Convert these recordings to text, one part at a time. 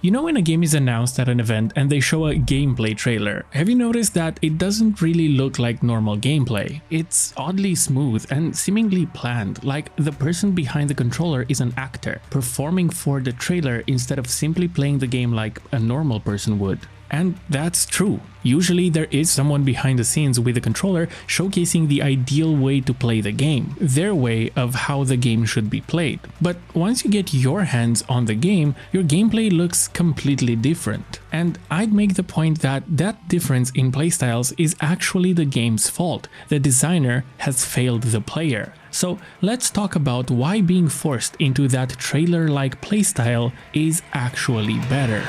You know when a game is announced at an event and they show a gameplay trailer, have you noticed that it doesn't really look like normal gameplay? It's oddly smooth and seemingly planned, like the person behind the controller is an actor, performing for the trailer instead of simply playing the game like a normal person would. And that's true. Usually there is someone behind the scenes with a controller showcasing the ideal way to play the game, their way of how the game should be played. But once you get your hands on the game, your gameplay looks completely different. And I'd make the point that that difference in playstyles is actually the game's fault. The designer has failed the player. So let's talk about why being forced into that trailer-like playstyle is actually better.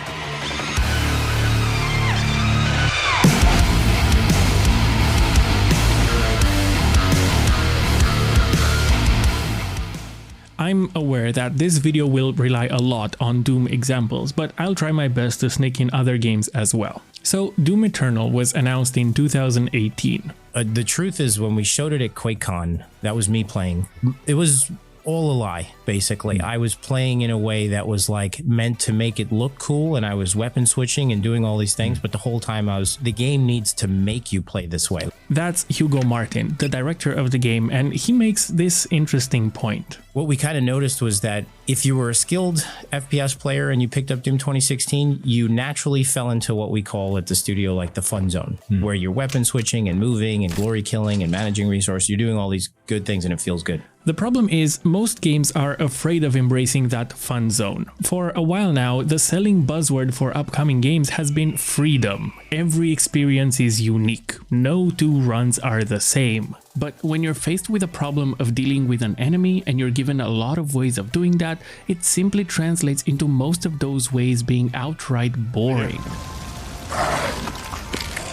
I'm aware that this video will rely a lot on Doom examples, but I'll try my best to sneak in other games as well. So Doom Eternal was announced in 2018. The truth is, when we showed it at QuakeCon, that was me playing. It was all a lie, basically. I was playing in a way that was like meant to make it look cool, and I was weapon switching and doing all these things, but the whole time the game needs to make you play this way. That's Hugo Martin, the director of the game, and he makes this interesting point. What we kind of noticed was that if you were a skilled FPS player and you picked up Doom 2016, you naturally fell into what we call at the studio like the fun zone, where you're weapon switching and moving and glory killing and managing resources. You're doing all these good things and it feels good. The problem is most games are afraid of embracing that fun zone. For a while now, the selling buzzword for upcoming games has been freedom. Every experience is unique. No two runs are the same. But when you're faced with a problem of dealing with an enemy and you're given a lot of ways of doing that, it simply translates into most of those ways being outright boring.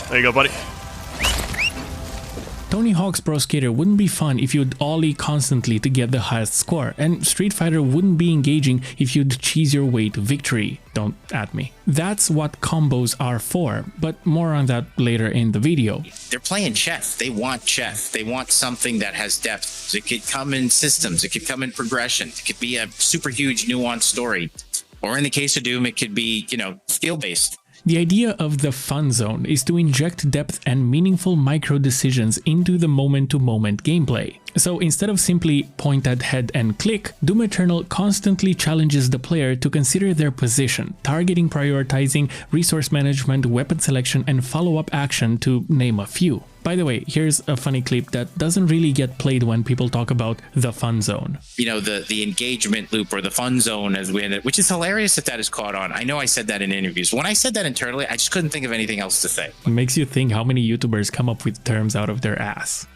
There you go, buddy. Tony Hawk's Pro Skater wouldn't be fun if you'd ollie constantly to get the highest score, and Street Fighter wouldn't be engaging if you'd cheese your way to victory. Don't at me. That's what combos are for, but more on that later in the video. They're playing chess. They want chess. They want something that has depth. It could come in systems. It could come in progression. It could be a super huge nuanced story. Or in the case of Doom, it could be, skill-based. The idea of the fun zone is to inject depth and meaningful micro decisions into the moment-to-moment gameplay. So instead of simply point at head and click, Doom Eternal constantly challenges the player to consider their position, targeting, prioritizing, resource management, weapon selection, and follow-up action, to name a few. By the way, here's a funny clip that doesn't really get played when people talk about the fun zone. The engagement loop, or the fun zone, as we ended, which is hilarious that is caught on. I know I said that in interviews. When I said that internally, I just couldn't think of anything else to say. It makes you think how many YouTubers come up with terms out of their ass.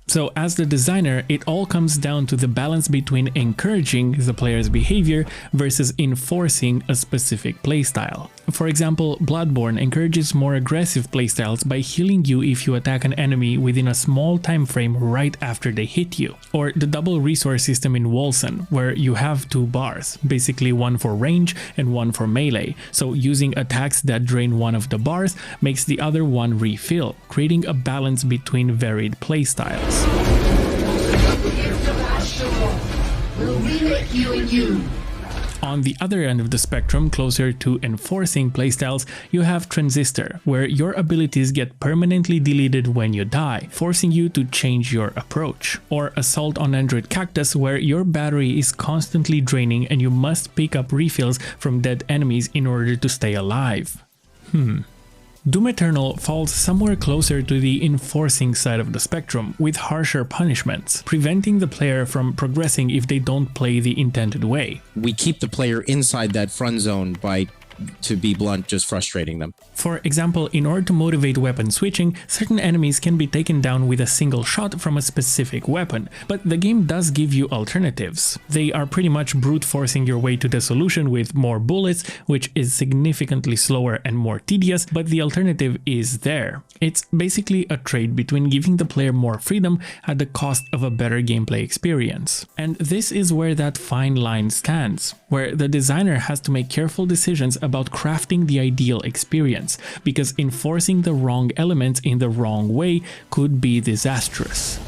So as the designer, it all comes down to the balance between encouraging the player's behavior versus enforcing a specific playstyle. For example, Bloodborne encourages more aggressive playstyles by healing you if you attack an enemy within a small time frame right after they hit you. Or the double resource system in Wolcen, where you have two bars, basically one for range and one for melee, so using attacks that drain one of the bars makes the other one refill, creating a balance between varied playstyles. On the other end of the spectrum, closer to enforcing playstyles, you have Transistor, where your abilities get permanently deleted when you die, forcing you to change your approach. Or Assault on Android Cactus, where your battery is constantly draining and you must pick up refills from dead enemies in order to stay alive. Doom Eternal falls somewhere closer to the enforcing side of the spectrum, with harsher punishments, preventing the player from progressing if they don't play the intended way. We keep the player inside that front zone by, to be blunt, just frustrating them. For example, in order to motivate weapon switching, certain enemies can be taken down with a single shot from a specific weapon, but the game does give you alternatives. They are pretty much brute forcing your way to the solution with more bullets, which is significantly slower and more tedious, but the alternative is there. It's basically a trade between giving the player more freedom at the cost of a better gameplay experience. And this is where that fine line stands, where the designer has to make careful decisions about crafting the ideal experience, because enforcing the wrong elements in the wrong way could be disastrous.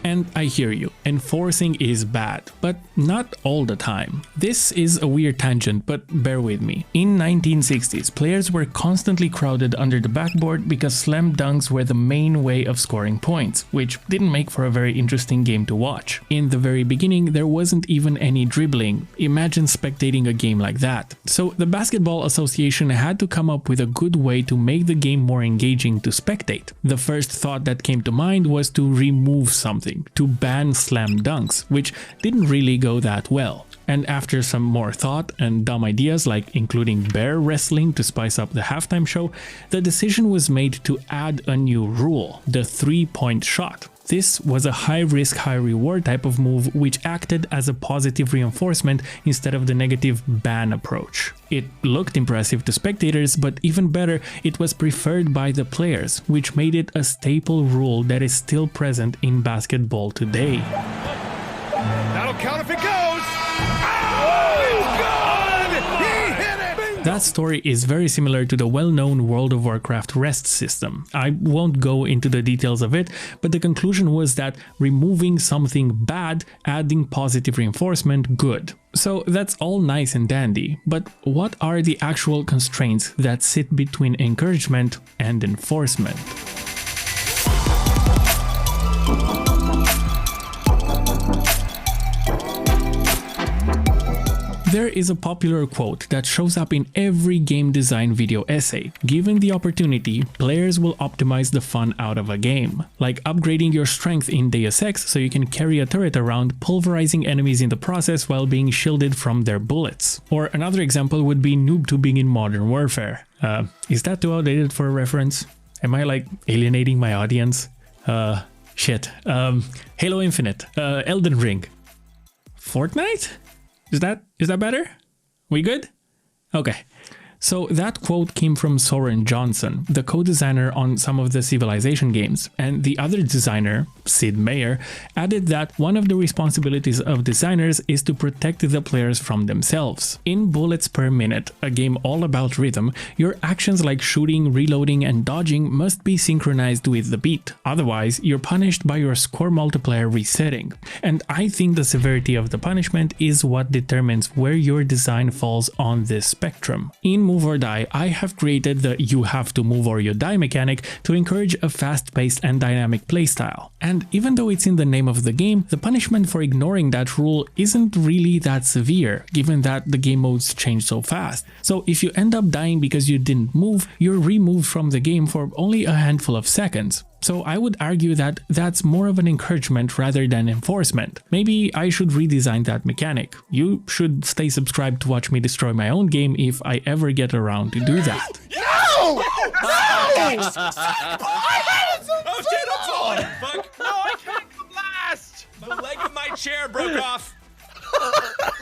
And I hear you, enforcing is bad, but not all the time. This is a weird tangent, but bear with me. In 1960s, players were constantly crowded under the backboard because slam dunks were the main way of scoring points, which didn't make for a very interesting game to watch. In the very beginning, there wasn't even any dribbling. Imagine spectating a game like that. So the Basketball Association had to come up with a good way to make the game more engaging to spectate. The first thought that came to mind was to remove something, to ban slam dunks, which didn't really go that well. And after some more thought and dumb ideas like including bear wrestling to spice up the halftime show, the decision was made to add a new rule, the 3-point shot. This was a high-risk, high-reward type of move which acted as a positive reinforcement instead of the negative ban approach. It looked impressive to spectators, but even better, it was preferred by the players, which made it a staple rule that is still present in basketball today. That'll count if it goes! Oh, it's good! He hit it! That story is very similar to the well-known World of Warcraft rest system. I won't go into the details of it, but the conclusion was that removing something bad, adding positive reinforcement, good. So that's all nice and dandy, but what are the actual constraints that sit between encouragement and enforcement? There is a popular quote that shows up in every game design video essay. Given the opportunity, players will optimize the fun out of a game. Like upgrading your strength in Deus Ex so you can carry a turret around, pulverizing enemies in the process while being shielded from their bullets. Or another example would be noob tubing in Modern Warfare. Is that too outdated for a reference? Am I like alienating my audience? Shit. Halo Infinite, Elden Ring. Fortnite? Is that better? We good? Okay. So that quote came from Soren Johnson, the co-designer on some of the Civilization games, and the other designer, Sid Meier, added that one of the responsibilities of designers is to protect the players from themselves. In bullets per minute, a game all about rhythm, your actions like shooting, reloading, and dodging must be synchronized with the beat. Otherwise, you're punished by your score multiplier resetting. And I think the severity of the punishment is what determines where your design falls on this spectrum. In Move or Die, I have created the you have to move or you die mechanic to encourage a fast-paced and dynamic playstyle. And even though it's in the name of the game, the punishment for ignoring that rule isn't really that severe, given that the game modes change so fast. So if you end up dying because you didn't move, you're removed from the game for only a handful of seconds. So I would argue that that's more of an encouragement rather than enforcement. Maybe I should redesign that mechanic. You should stay subscribed to watch me destroy my own game if I ever get around to do that. No! No! Oh shit, I'm falling! Fuck! No, I can't blast! The leg of my chair broke off.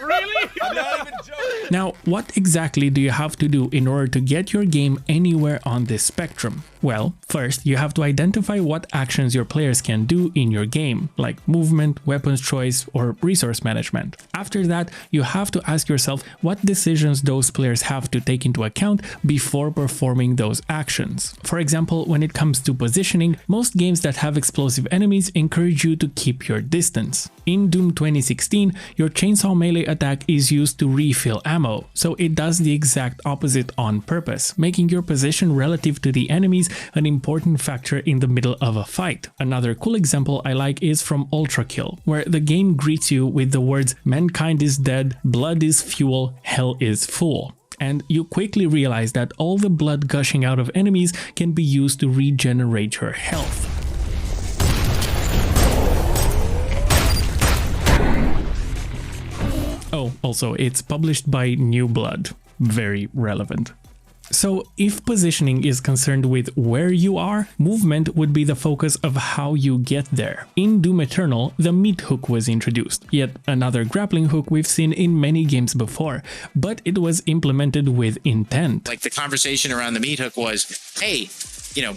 Really? I'm not even joking. Now, what exactly do you have to do in order to get your game anywhere on this spectrum? Well, first, you have to identify what actions your players can do in your game, like movement, weapons choice, or resource management. After that, you have to ask yourself what decisions those players have to take into account before performing those actions. For example, when it comes to positioning, most games that have explosive enemies encourage you to keep your distance. In Doom 2016, your chainsaw melee attack is used to refill ammo, so it does the exact opposite on purpose, making your position relative to the enemies an important factor in the middle of a fight. Another cool example I like is from Ultra Kill, where the game greets you with the words "Mankind is dead, blood is fuel, hell is full." And you quickly realize that all the blood gushing out of enemies can be used to regenerate your health. Oh, also, it's published by New Blood. Very relevant. So, if positioning is concerned with where you are, movement would be the focus of how you get there. In Doom Eternal, the meat hook was introduced, yet another grappling hook we've seen in many games before, but it was implemented with intent. Like the conversation around the meat hook was, hey,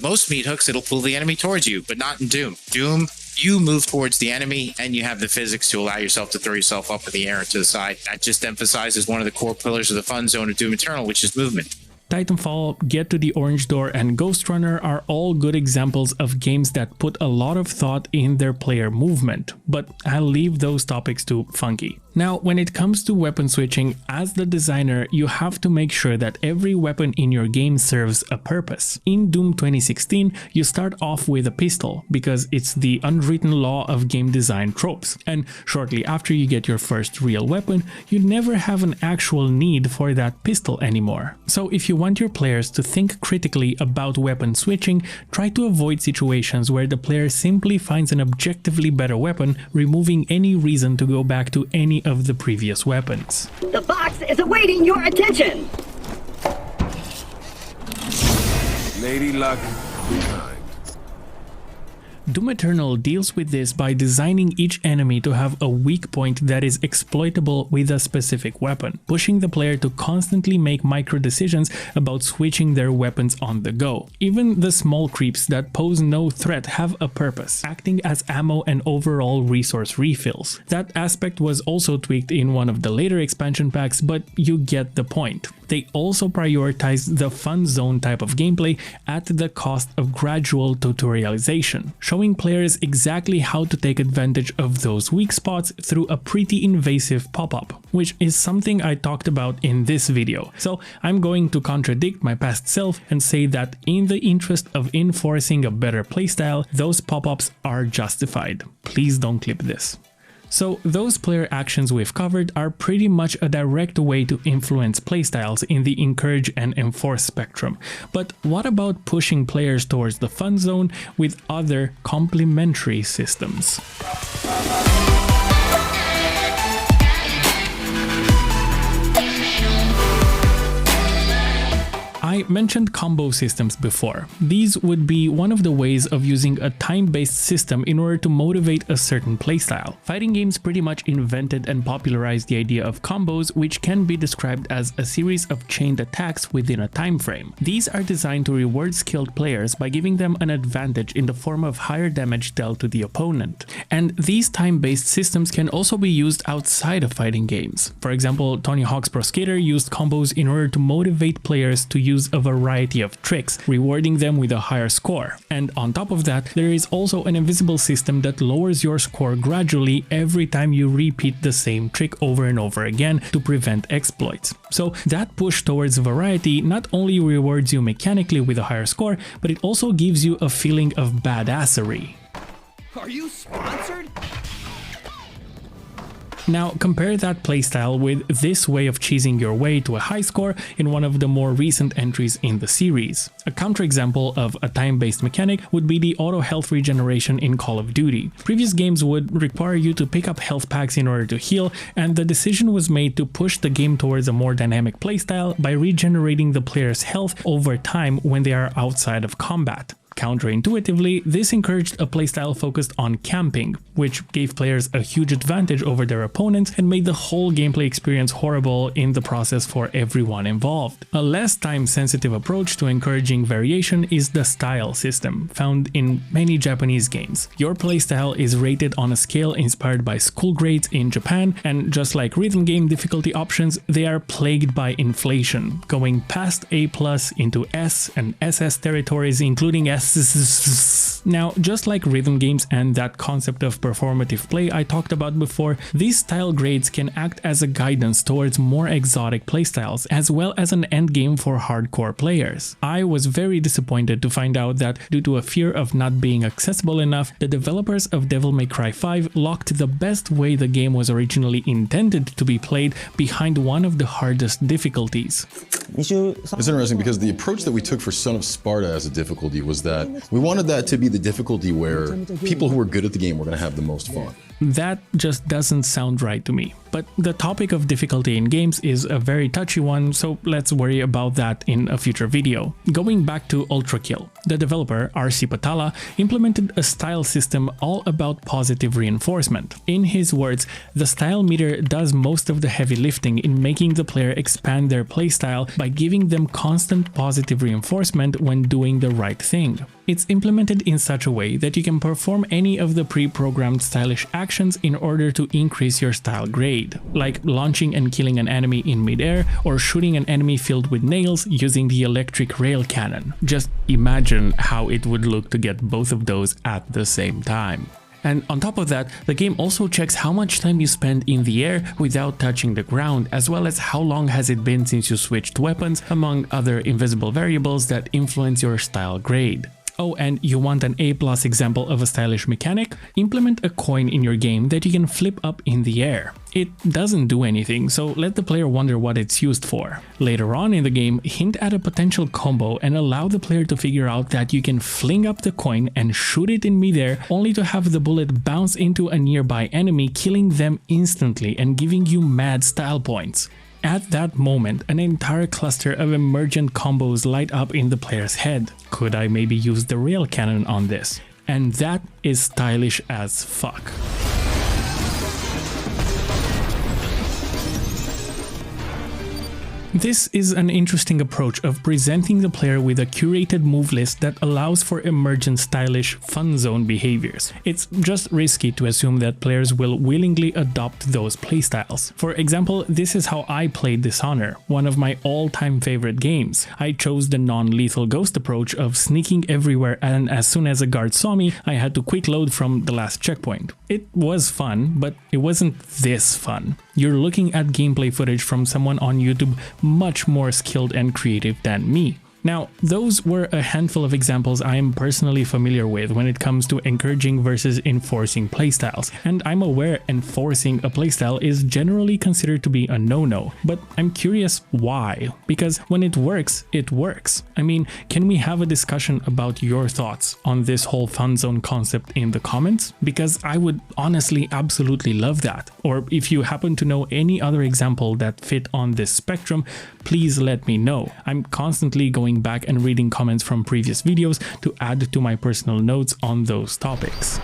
most meat hooks, it'll pull the enemy towards you, but not in Doom. Doom, you move towards the enemy and you have the physics to allow yourself to throw yourself up in the air and to the side. That just emphasizes one of the core pillars of the fun zone of Doom Eternal, which is movement. Titanfall, Get to the Orange Door, and Ghost Runner are all good examples of games that put a lot of thought in their player movement, but I'll leave those topics to Funky. Now, when it comes to weapon switching, as the designer, you have to make sure that every weapon in your game serves a purpose. In Doom 2016, you start off with a pistol, because it's the unwritten law of game design tropes, and shortly after you get your first real weapon, you never have an actual need for that pistol anymore. So if you want your players to think critically about weapon switching, try to avoid situations where the player simply finds an objectively better weapon, removing any reason to go back to any of the previous weapons. The box is awaiting your attention! Lady Luck, be kind. Doom Eternal deals with this by designing each enemy to have a weak point that is exploitable with a specific weapon, pushing the player to constantly make micro decisions about switching their weapons on the go. Even the small creeps that pose no threat have a purpose, acting as ammo and overall resource refills. That aspect was also tweaked in one of the later expansion packs, but you get the point. They also prioritized the Funzone type of gameplay at the cost of gradual tutorialization, showing players exactly how to take advantage of those weak spots through a pretty invasive pop-up, which is something I talked about in this video. So I'm going to contradict my past self and say that in the interest of enforcing a better playstyle, those pop-ups are justified. Please don't clip this. So those player actions we've covered are pretty much a direct way to influence playstyles in the encourage and enforce spectrum. But what about pushing players towards the fun zone with other complementary systems? I mentioned combo systems before. These would be one of the ways of using a time-based system in order to motivate a certain playstyle. Fighting games pretty much invented and popularized the idea of combos, which can be described as a series of chained attacks within a time frame. These are designed to reward skilled players by giving them an advantage in the form of higher damage dealt to the opponent. And these time-based systems can also be used outside of fighting games. For example, Tony Hawk's Pro Skater used combos in order to motivate players to use a variety of tricks, rewarding them with a higher score. And on top of that, there is also an invisible system that lowers your score gradually every time you repeat the same trick over and over again to prevent exploits. So that push towards variety not only rewards you mechanically with a higher score, but it also gives you a feeling of badassery. Are you sponsored? Now compare that playstyle with this way of cheesing your way to a high score in one of the more recent entries in the series. A counterexample of a time-based mechanic would be the auto health regeneration in Call of Duty. Previous games would require you to pick up health packs in order to heal, and the decision was made to push the game towards a more dynamic playstyle by regenerating the player's health over time when they are outside of combat. Counterintuitively, this encouraged a playstyle focused on camping, which gave players a huge advantage over their opponents and made the whole gameplay experience horrible in the process for everyone involved. A less time-sensitive approach to encouraging variation is the style system, found in many Japanese games. Your playstyle is rated on a scale inspired by school grades in Japan, and just like rhythm game difficulty options, they are plagued by inflation, going past A+ into S and SS territories, including S. Now, just like rhythm games and that concept of performative play I talked about before, these style grades can act as a guidance towards more exotic playstyles, as well as an endgame for hardcore players. I was very disappointed to find out that, due to a fear of not being accessible enough, the developers of Devil May Cry 5 locked the best way the game was originally intended to be played behind one of the hardest difficulties. It's interesting because the approach that we took for Son of Sparta as a difficulty was that we wanted that to be the difficulty where people who were good at the game were going to have the most fun. That just doesn't sound right to me. But the topic of difficulty in games is a very touchy one, so let's worry about that in a future video. Going back to Ultra Kill, the developer, RC Patala, implemented a style system all about positive reinforcement. In his words, the style meter does most of the heavy lifting in making the player expand their playstyle by giving them constant positive reinforcement when doing the right thing. It's implemented in such a way that you can perform any of the pre-programmed stylish actions in order to increase your style grade, like launching and killing an enemy in midair or shooting an enemy filled with nails using the electric rail cannon. Just imagine how it would look to get both of those at the same time. And on top of that, the game also checks how much time you spend in the air without touching the ground, as well as how long has it been since you switched weapons, among other invisible variables that influence your style grade. Oh, and you want an A+ example of a stylish mechanic? Implement a coin in your game that you can flip up in the air. It doesn't do anything, so let the player wonder what it's used for. Later on in the game, hint at a potential combo and allow the player to figure out that you can fling up the coin and shoot it in midair, only to have the bullet bounce into a nearby enemy, killing them instantly and giving you mad style points. At that moment, an entire cluster of emergent combos light up in the player's head. Could I maybe use the rail cannon on this? And that is stylish as fuck. This is an interesting approach of presenting the player with a curated move list that allows for emergent stylish Funzone behaviors. It's just risky to assume that players will willingly adopt those playstyles. For example, this is how I played Dishonor, one of my all-time favorite games. I chose the non-lethal ghost approach of sneaking everywhere, and as soon as a guard saw me, I had to quick load from the last checkpoint. It was fun, but it wasn't this fun. You're looking at gameplay footage from someone on YouTube much more skilled and creative than me. Now, those were a handful of examples I am personally familiar with when it comes to encouraging versus enforcing playstyles, and I'm aware enforcing a playstyle is generally considered to be a no-no, but I'm curious why, because when it works, it works. I mean, can we have a discussion about your thoughts on this whole Funzone concept in the comments? Because I would honestly absolutely love that. Or if you happen to know any other example that fit on this spectrum, please let me know. I'm constantly going back and reading comments from previous videos to add to my personal notes on those topics.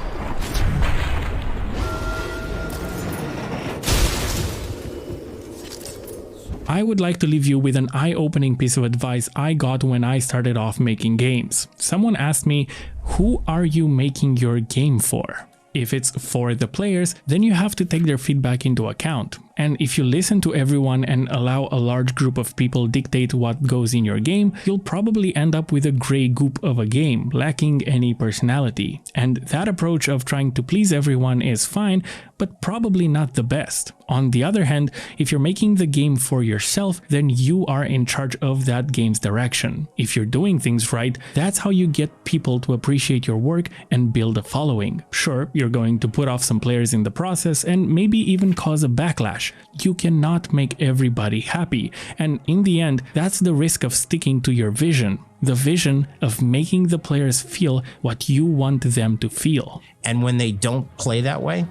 I would like to leave you with an eye-opening piece of advice I got when I started off making games. Someone asked me, who are you making your game for? If it's for the players, then you have to take their feedback into account. And if you listen to everyone and allow a large group of people dictate what goes in your game, you'll probably end up with a gray goop of a game, lacking any personality. And that approach of trying to please everyone is fine, but probably not the best. On the other hand, if you're making the game for yourself, then you are in charge of that game's direction. If you're doing things right, that's how you get people to appreciate your work and build a following. Sure, you're going to put off some players in the process and maybe even cause a backlash. You cannot make everybody happy, and in the end, that's the risk of sticking to your vision. The vision of making the players feel what you want them to feel. And when they don't play that way,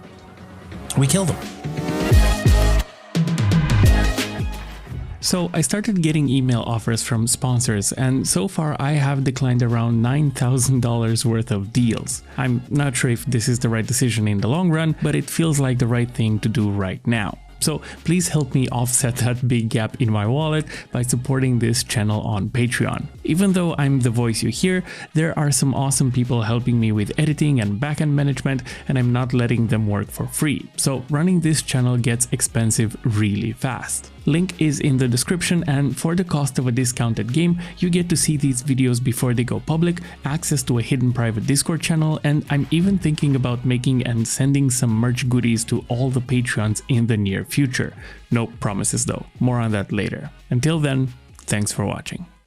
we kill them. So I started getting email offers from sponsors, and so far I have declined around $9,000 worth of deals. I'm not sure if this is the right decision in the long run, but it feels like the right thing to do right now. So please help me offset that big gap in my wallet by supporting this channel on Patreon. Even though I'm the voice you hear, there are some awesome people helping me with editing and backend management, and I'm not letting them work for free. So running this channel gets expensive really fast. Link is in the description, and for the cost of a discounted game, you get to see these videos before they go public, access to a hidden private Discord channel, and I'm even thinking about making and sending some merch goodies to all the Patreons in the near future. No promises though, more on that later. Until then, thanks for watching.